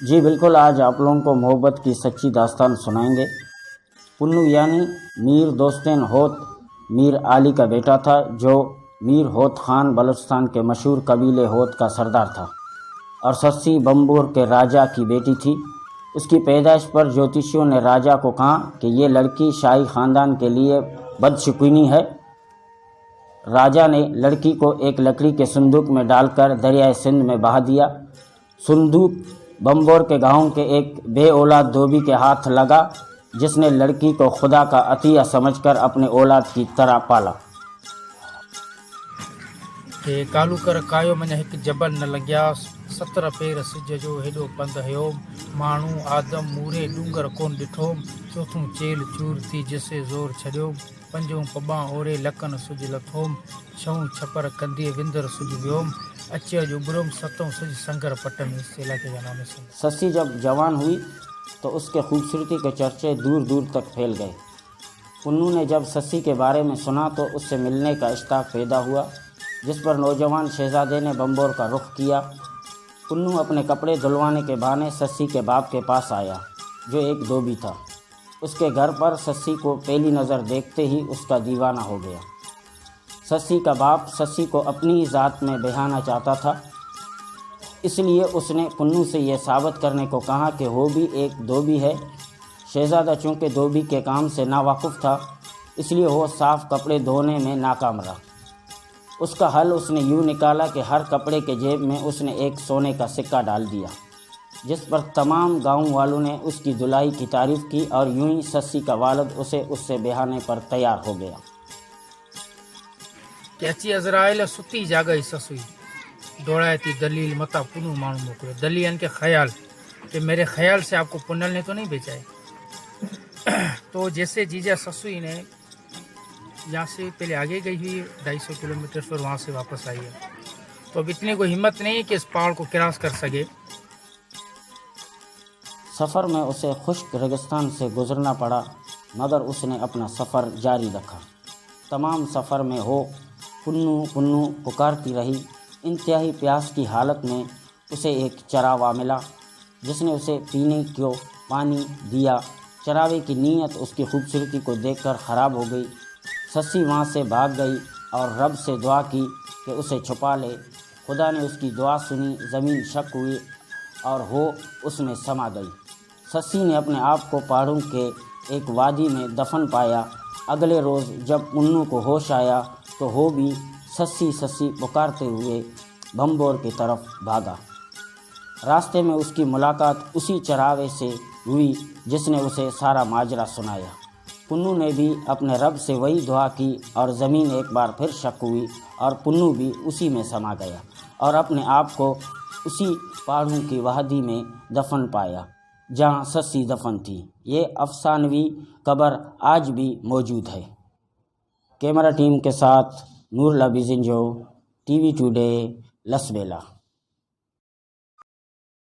جی بالکل، آج آپ لوگوں کو محبت کی سچی داستان سنائیں گے۔ پنو یعنی میر دوستین ہوت میر علی کا بیٹا تھا، جو میر ہوت خان بلوچستان کے مشہور قبیلے ہوت کا سردار تھا، اور سسی بمبور کے راجا کی بیٹی تھی۔ اس کی پیدائش پر جوتشیوں نے راجا کو کہا کہ یہ لڑکی شاہی خاندان کے لیے بدشگونی ہے۔ راجا نے لڑکی کو ایک لکڑی کے صندوق میں ڈال کر دریائے سندھ میں بہا دیا۔ صندوق بمبور کے گاؤں کے ایک بے اولاد دھوبی کے ہاتھ لگا، جس نے لڑکی کو خدا کا عطیہ سمجھ کر اپنے اولاد کی طرح پالا۔ کہ کالو کر کایو من ایک جبل نہ لگیا، 17 پیر سج جو ہیڈو پند ہیوم، مانو آدم مورے ڈونگر کون ڈٹھوم، چوتھوں چیل چور تھی جسے زور چھڈیوم، پنجوں پباں اورے لکن سج لتھوم، چھوں چھپر کندی وندر سج ویوم، اچیا جو بروم ستوں سج سنگر پٹن۔ اس علاقے کا نام ہے۔ سسی جب جوان ہوئی تو اس کے خوبصورتی کے چرچے دور دور تک پھیل گئے۔ پنو نے جب سسی کے بارے میں سنا تو اس سے ملنے کا اشتیاق پیدا ہوا، جس پر نوجوان شہزادے نے بمبور کا رخ کیا۔ پنو اپنے کپڑے دھلوانے کے بہانے سسی کے باپ کے پاس آیا، جو ایک دھوبی تھا۔ اس کے گھر پر سسی کو پہلی نظر دیکھتے ہی اس کا دیوانہ ہو گیا۔ سسی کا باپ سسی کو اپنی ذات میں بہانا چاہتا تھا، اس لیے اس نے پنو سے یہ ثابت کرنے کو کہا کہ وہ بھی ایک دھوبی ہے۔ شہزادہ چونکہ دھوبی کے کام سے ناواقف تھا، اس لیے وہ صاف کپڑے دھونے میں ناکام رہا۔ اس کا حل اس نے یوں نکالا کہ ہر کپڑے کے جیب میں اس نے ایک سونے کا سکہ ڈال دیا، جس پر تمام گاؤں والوں نے اس کی دلائی کی تعریف کی، اور یوں ہی سسی کا والد اسے اس سے بہانے پر تیار ہو گیا۔ کہ اچی عزرائیل ستی جاگئی سسوئی، دوڑائے تھی دلیل متا پنو مانو موکلے۔ دلیل ان کے خیال، کہ میرے خیال سے آپ کو پنل نے تو نہیں بیچا ہے۔ تو جیسے جیجا سسوئی نے یہاں سے پہلے آگے گئی ہوئی 250 کلومیٹر، پھر وہاں سے واپس آئی ہے، تو اب اتنی کوئی ہمت نہیں کہ اس پہاڑ کو کراس کر سکے۔ سفر میں اسے خشک ریگستان سے گزرنا پڑا، مگر اس نے اپنا سفر جاری رکھا۔ تمام سفر میں وہ پنو پنو پکارتی رہی۔ انتہائی پیاس کی حالت میں اسے ایک چراوا ملا، جس نے اسے پینے کو پانی دیا۔ چراوے کی نیت اس کی خوبصورتی کو دیکھ کر خراب ہو گئی۔ سسی وہاں سے بھاگ گئی اور رب سے دعا کی کہ اسے چھپا لے۔ خدا نے اس کی دعا سنی، زمین شق ہوئی اور وہ اس میں سما گئی۔ سسی نے اپنے آپ کو پہاڑوں کے ایک وادی میں دفن پایا۔ اگلے روز جب پنو کو ہوش آیا تو وہ بھی سسی سسی پکارتے ہوئے بمبور کی طرف بھاگا۔ راستے میں اس کی ملاقات اسی چراوے سے ہوئی جس نے اسے سارا ماجرا سنایا۔ پنو نے بھی اپنے رب سے وہی دعا کی، اور زمین ایک بار پھر شق ہوئی، اور پنو بھی اسی میں سما گیا اور اپنے آپ کو اسی پہاڑوں کی وادی میں دفن پایا جہاں سسی دفن تھی۔ یہ افسانوی قبر آج بھی موجود ہے۔ کیمرہ ٹیم کے ساتھ نور اللہ بیزنجو، ٹی وی ٹوڈے، لس بیلا۔